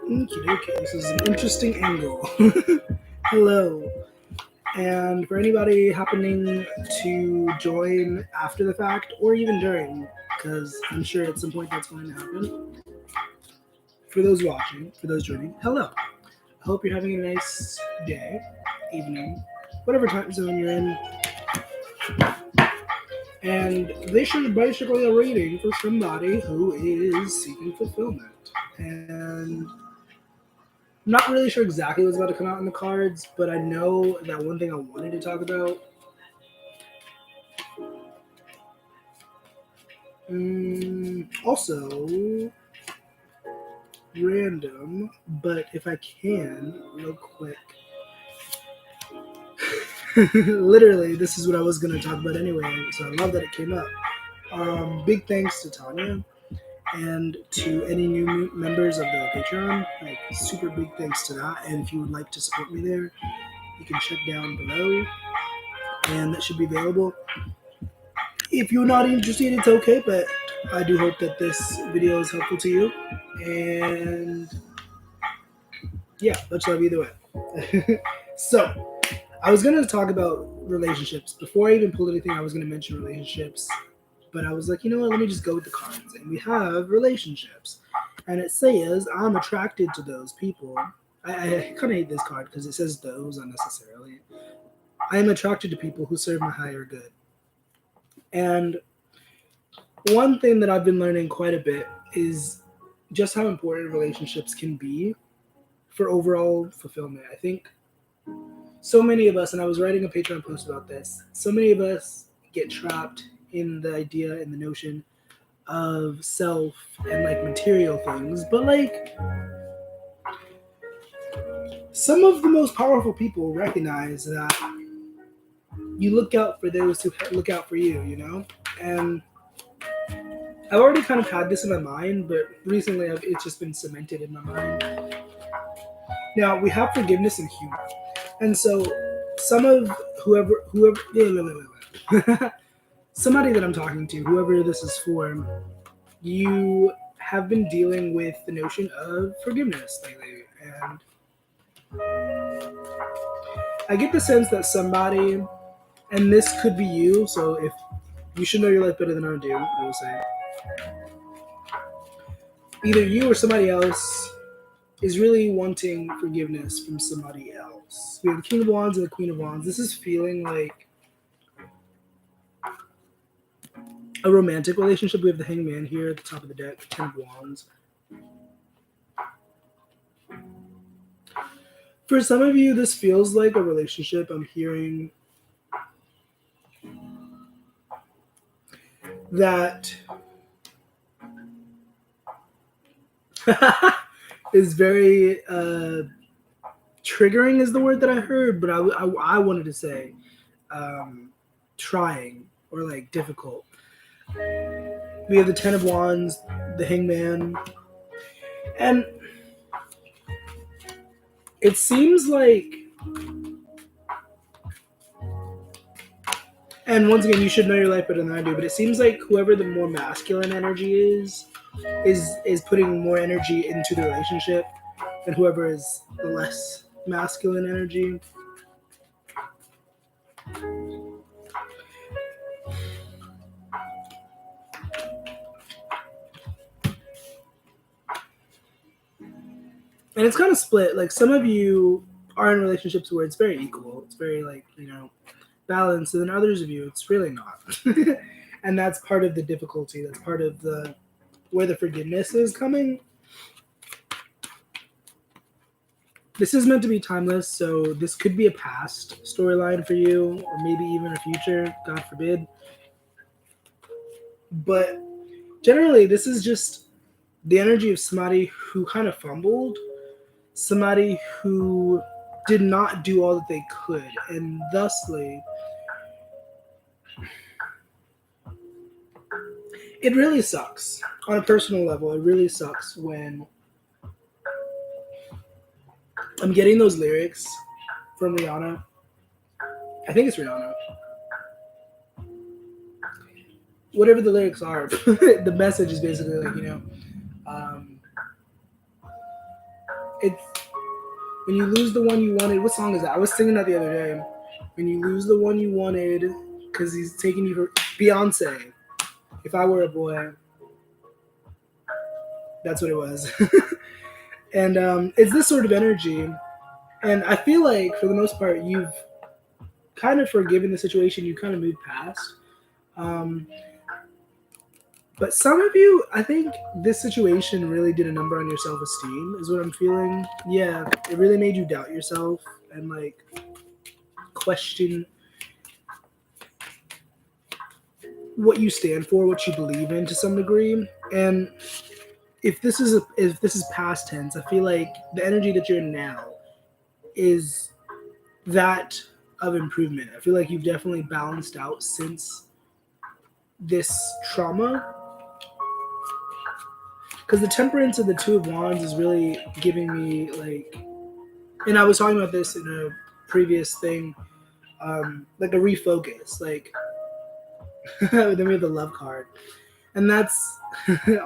Okie dokie, this is an interesting angle. Hello. And for anybody happening to join after the fact or even during, because I'm sure at some point that's going to happen. For those watching, for those joining, hello. I hope you're having a nice day, evening, whatever time zone you're in. And this is basically a reading for somebody who is seeking fulfillment. And I'm not really sure exactly what's about to come out in the cards, but I know that one thing I wanted to talk about. Also, random, but if I can, real quick. Literally, this is what I was going to talk about anyway, so I love that it came up. Big thanks to Tanya and to any new members of the Patreon. Like, super big thanks to that. And if you would like to support me there, you can check down below, and that should be available. If you're not interested, it's okay, but I do hope that this video is helpful to you. And yeah, much love either way. So, I was going to talk about relationships. Before I even pulled anything, I was going to mention relationships. But I was like, you know what, let me just go with the cards. And we have relationships. And it says, I'm attracted to those people. I kind of hate this card because it says those unnecessarily. I am attracted to people who serve my higher good. And one thing that I've been learning quite a bit is just how important relationships can be for overall fulfillment. I think so many of us, and I was writing a Patreon post about this, so many of us get trapped in the idea and the notion of self and like material things, but like some of the most powerful people recognize that you look out for those who look out for you, you know? And I've already kind of had this in my mind, but recently it's just been cemented in my mind. Now, we have forgiveness and humor. And so some of somebody that I'm talking to, whoever this is for, you have been dealing with the notion of forgiveness lately. And I get the sense that somebody, and this could be you, so if you should know your life better than I do, I will say, either you or somebody else is really wanting forgiveness from somebody else. We have the King of Wands and the Queen of Wands. This is feeling like a romantic relationship. We have the Hangman here at the top of the deck, the Ten of Wands. For some of you, this feels like a relationship. I'm hearing that is very triggering is the word that I heard, but I wanted to say trying or like difficult. We have the Ten of Wands, the Hangman, and it seems like, and once again, you should know your life better than I do, but it seems like whoever the more masculine energy is putting more energy into the relationship, and whoever is the less masculine energy. And it's kind of split. Like some of you are in relationships where it's very equal. It's very like, you know, balanced. And then others of you, it's really not. And that's part of the difficulty. That's part of the where the forgiveness is coming. This is meant to be timeless, so this could be a past storyline for you, or maybe even a future, God forbid. But generally, this is just the energy of somebody who kind of fumbled, somebody who did not do all that they could, and thusly, it really sucks. On a personal level, it really sucks when I'm getting those lyrics from Rihanna. I think it's Rihanna. Whatever the lyrics are, the message is basically like, you know, it's when you lose the one you wanted. What song is that? I was singing that the other day. When you lose the one you wanted, because he's taking you for Beyonce. If I were a boy, that's what it was. And it's this sort of energy. And I feel like for the most part, you've kind of forgiven the situation. You kind of moved past. Um, but some of you, I think this situation really did a number on your self esteem, is what I'm feeling. Yeah, it really made you doubt yourself and like question what you stand for, what you believe in to some degree. And if this is past tense, I feel like the energy that you're in now is that of improvement. I feel like you've definitely balanced out since this trauma, because the temperance of the Two of Wands is really giving me like, and I was talking about this in a previous thing, like a refocus, like then we have the Love card, and that's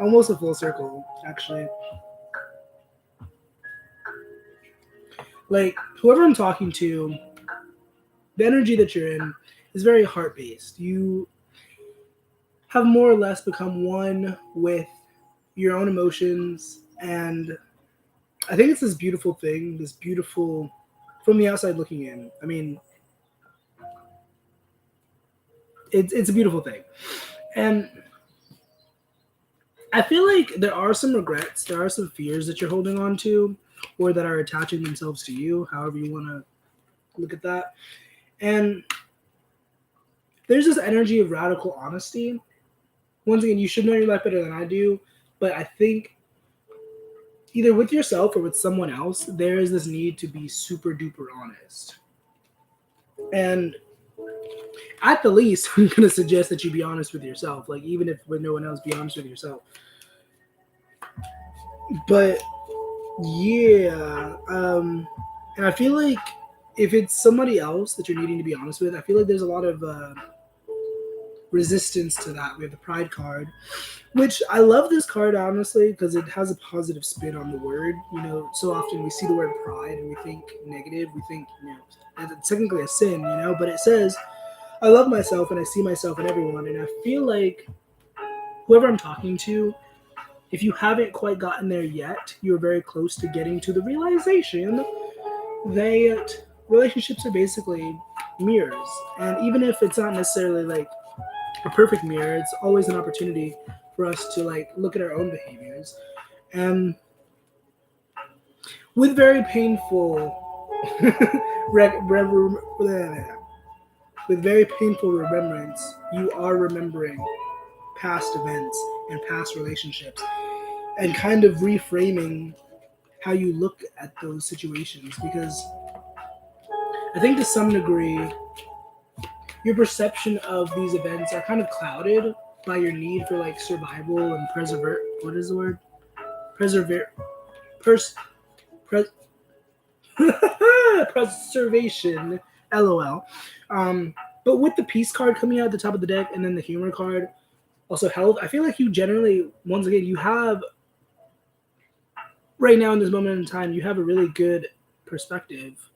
almost a full circle actually. Like whoever I'm talking to, the energy that you're in is very heart based. You have more or less become one with your own emotions, and I think it's this beautiful thing, this beautiful from the outside looking in. I mean, it's a beautiful thing. And I feel like there are some regrets, there are some fears that you're holding on to or that are attaching themselves to you, however you want to look at that. And there's this energy of radical honesty. Once again, you should know your life better than I do, but I think either with yourself or with someone else, there is this need to be super duper honest. And at the least, I'm going to suggest that you be honest with yourself. Like, even if with no one else, be honest with yourself. But yeah, and I feel like if it's somebody else that you're needing to be honest with, I feel like there's a lot of resistance to that. We have the Pride card, which I love this card honestly because it has a positive spin on the word. You know, so often we see the word pride and we think negative. We think, you know, it's technically a sin, you know, but it says, I love myself and I see myself in everyone. And I feel like whoever I'm talking to, if you haven't quite gotten there yet, you're very close to getting to the realization that relationships are basically mirrors. And even if it's not necessarily like a perfect mirror, it's always an opportunity for us to like look at our own behaviors. And with very painful with very painful remembrance, you are remembering past events and past relationships and kind of reframing how you look at those situations, because I think to some degree your perception of these events are kind of clouded by your need for like survival and what is the word? Preserve pers pres preservation, lol. But with the peace card coming out at the top of the deck and then the humor card, also health, I feel like you generally, once again, you have right now in this moment in time, you have a really good perspective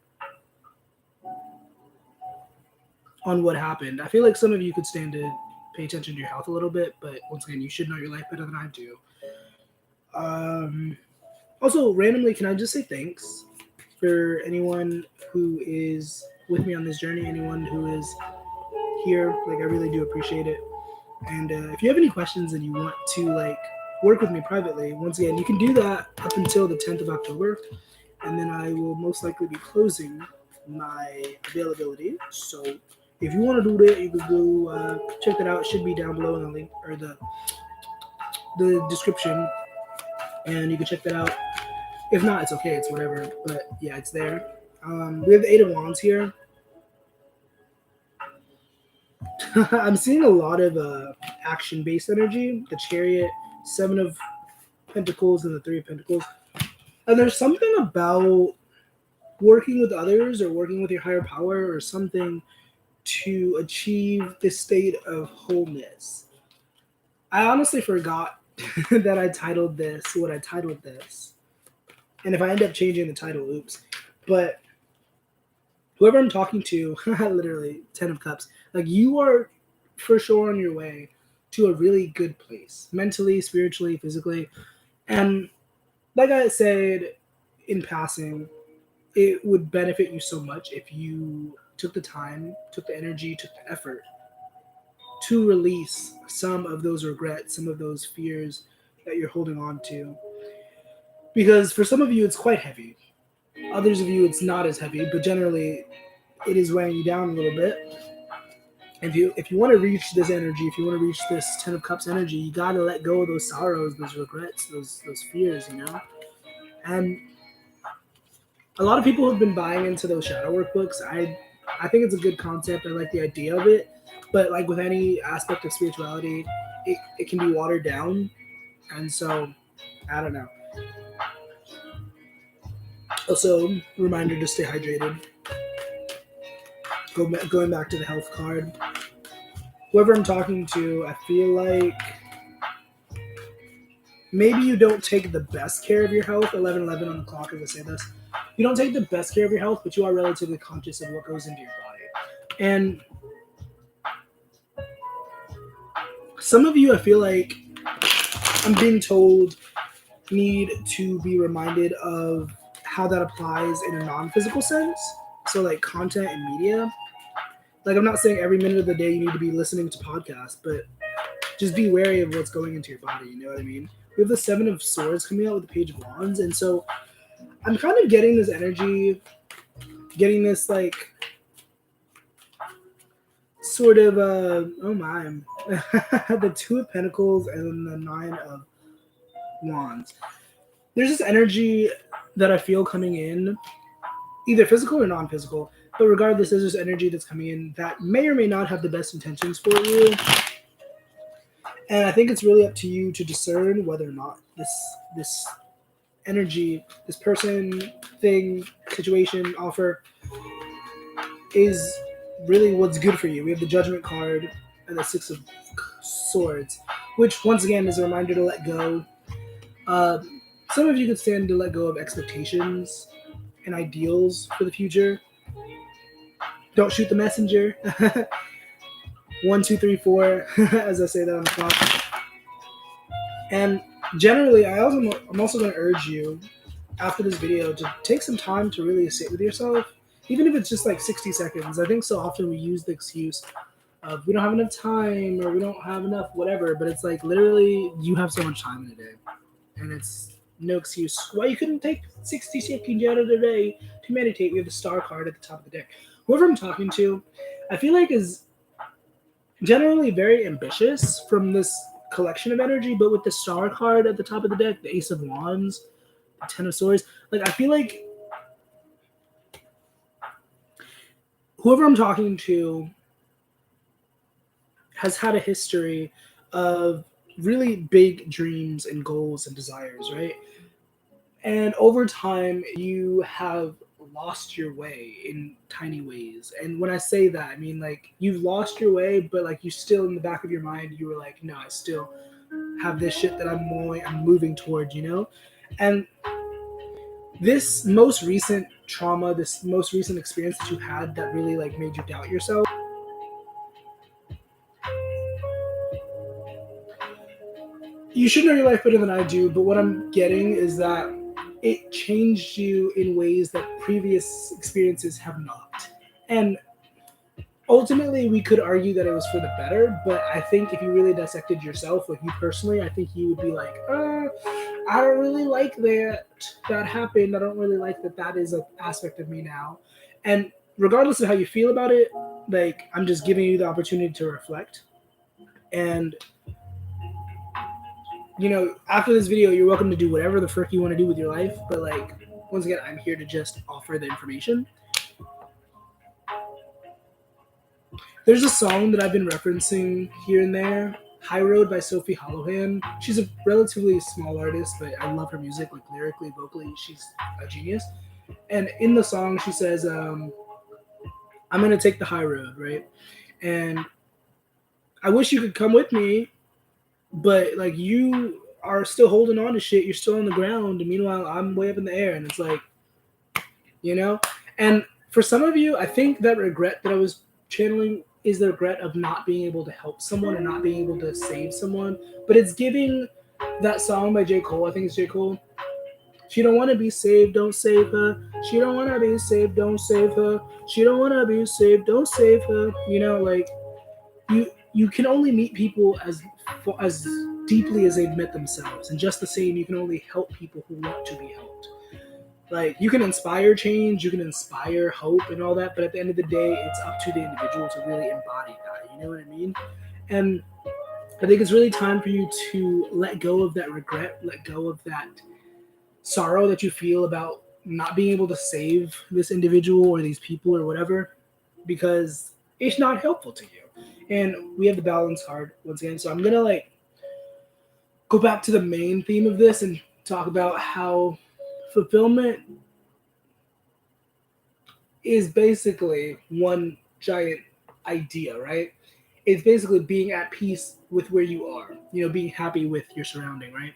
on what happened. I feel like some of you could stand to pay attention to your health a little bit, but once again, you should know your life better than I do. Also, randomly, can I just say thanks for anyone who is with me on this journey, anyone who is here. Like, I really do appreciate it. And if you have any questions and you want to like work with me privately, once again, you can do that up until the 10th of October, and then I will most likely be closing my availability. So if you want to do that, you can go check that out. It should be down below in the link or the description, and you can check that out. If not, it's okay. It's whatever. But yeah, it's there. We have the Eight of Wands here. I'm seeing a lot of action-based energy. The Chariot, Seven of Pentacles, and the Three of Pentacles. And there's something about working with others or working with your higher power or something to achieve this state of wholeness. I honestly forgot that I titled this what I titled this. And if I end up changing the title, oops. But whoever I'm talking to, literally 10 of cups, like you are for sure on your way to a really good place, mentally, spiritually, physically. And like I said in passing, it would benefit you so much if you took the time, took the energy, took the effort to release some of those regrets, some of those fears that you're holding on to. Because for some of you, it's quite heavy. Others of you, it's not as heavy, but generally, it is weighing you down a little bit. If you want to reach this energy, if you want to reach this Ten of Cups energy, you gotta let go of those sorrows, those regrets, those fears, And a lot of people have been buying into those shadow work books. I think it's a good concept. I like the idea of it, but like with any aspect of spirituality, it can be watered down, and so I don't know. Also, reminder to stay hydrated. Going back to the health card. Whoever I'm talking to, I feel like maybe you don't take the best care of your health. 11:11 on the clock as I say this. You don't take the best care of your health, but you are relatively conscious of what goes into your body. And some of you, I feel like I'm being told, need to be reminded of how that applies in a non-physical sense. So like content and media. Like I'm not saying every minute of the day you need to be listening to podcasts, but just be wary of what's going into your body. You know what I mean? We have the Seven of Swords coming out with the Page of Wands, and so I'm kind of getting this energy, getting this like sort of oh my, the Two of Pentacles and the Nine of Wands. There's this energy that I feel coming in, either physical or non-physical, but regardless, there's this energy that's coming in that may or may not have the best intentions for you. And I think it's really up to you to discern whether or not this energy, this person, thing, situation, offer is really what's good for you. We have the Judgment card and the Six of Swords, which once again is a reminder to let go. Some of you could stand to let go of expectations and ideals for the future. Don't shoot the messenger. 1, 2, 3, 4, as I say that on the clock. And generally, I'm also going to urge you after this video to take some time to really sit with yourself, even if it's just like 60 seconds. I think so often we use the excuse of we don't have enough time or we don't have enough whatever, but it's like literally you have so much time in a day, and it's no excuse why you couldn't take 60 seconds out of the day to meditate. We have the Star card at the top of the deck. Whoever I'm talking to, I feel like is generally very ambitious from this collection of energy, but with the Star card at the top of the deck, the Ace of Wands, the Ten of Swords, like I feel like whoever I'm talking to has had a history of really big dreams and goals and desires, right? And over time, you have lost your way in tiny ways. And when I say that, I mean like you've lost your way, but like you still in the back of your mind, you were like, no, I still have this shit that I'm moving towards, And this most recent trauma, this most recent experience that you had that really like made you doubt yourself. You should know your life better than I do, but what I'm getting is that it changed you in ways that previous experiences have not. And ultimately, we could argue that it was for the better, but I think if you really dissected yourself, like you personally, I think you would be like, I don't really like that happened. I don't really like that is an aspect of me now. And regardless of how you feel about it, like I'm just giving you the opportunity to reflect. And after this video, you're welcome to do whatever the frick you want to do with your life. But like, once again, I'm here to just offer the information. There's a song that I've been referencing here and there, High Road by Sophie Hollowhan. She's a relatively small artist, but I love her music, like lyrically, vocally, she's a genius. And in the song, she says, I'm going to take the high road, right? And I wish you could come with me, but like you are still holding on to shit. You're still on the ground, and meanwhile, I'm way up in the air, and it's like, you know. And for some of you, I think that regret that I was channeling is the regret of not being able to help someone or not being able to save someone. But it's giving that song by J. Cole. I think it's J. Cole. She don't want to be saved, don't save her. She don't want to be saved, don't save her. She don't want to be saved, don't save her. You know, like you can only meet people as deeply as they've met themselves, and just the same, you can only help people who want to be helped. Like, you can inspire change, you can inspire hope and all that, but at the end of the day, it's up to the individual to really embody that. You know what I mean? And I think it's really time for you to let go of that regret, let go of that sorrow that you feel about not being able to save this individual or these people or whatever, because it's not helpful to you. And we have the balance card once again. So I'm gonna like go back to the main theme of this and talk about how fulfillment is basically one giant idea, right? It's basically being at peace with where you are, you know, being happy with your surrounding, right?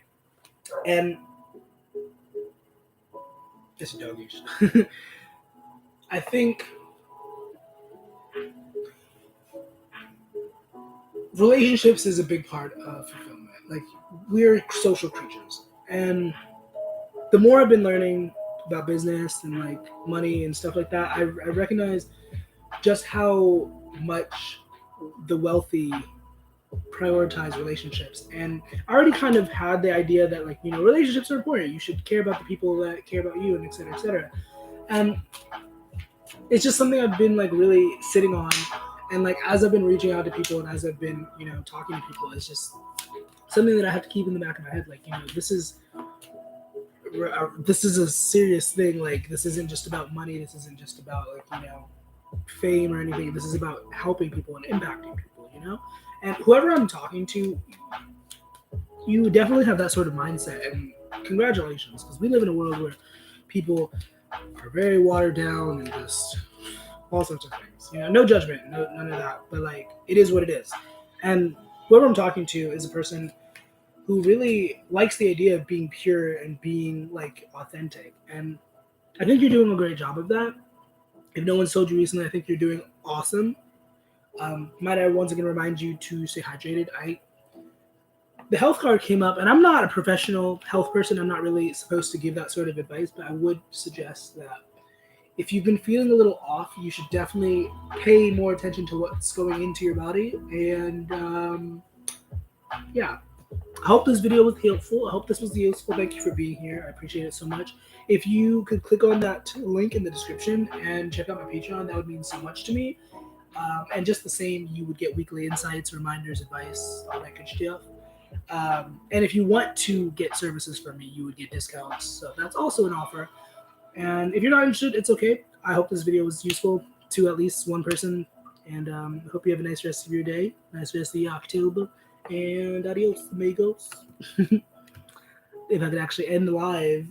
And it's doggies. I think relationships is a big part of fulfillment. Like, we're social creatures, and the more I've been learning about business and like money and stuff like that, I recognize just how much the wealthy prioritize relationships. And I already kind of had the idea that, like, you know, relationships are important. You should care about the people that care about you, and et cetera, et cetera. And it's just something I've been like really sitting on. And like, as I've been reaching out to people and as I've been, you know, talking to people, it's just something that I have to keep in the back of my head. Like, you know, this is a serious thing. Like, this isn't just about money. This isn't just about, like, you know, fame or anything. This is about helping people and impacting people, you know. And whoever I'm talking to, you definitely have that sort of mindset, and congratulations, because we live in a world where people are very watered down and just all sorts of things. You know, no judgment, none of that, but like, it is what it is. And whoever I'm talking to is a person who really likes the idea of being pure and being like authentic. And I think you're doing a great job of that. If no one's told you recently, I think you're doing awesome. Might I once again remind you to stay hydrated. The health card came up, and I'm not a professional health person. I'm not really supposed to give that sort of advice, but I would suggest that if you've been feeling a little off, you should definitely pay more attention to what's going into your body. And yeah, I hope this video was helpful. I hope this was useful. Thank you for being here. I appreciate it so much. If you could click on that link in the description and check out my Patreon, that would mean so much to me. And just the same, you would get weekly insights, reminders, advice, all that good stuff. And if you want to get services from me, you would get discounts. So that's also an offer. And if you're not interested, it's okay. I hope this video was useful to at least one person. And I hope you have a nice rest of your day, nice rest of the October. And adios, amigos. If I could actually end live.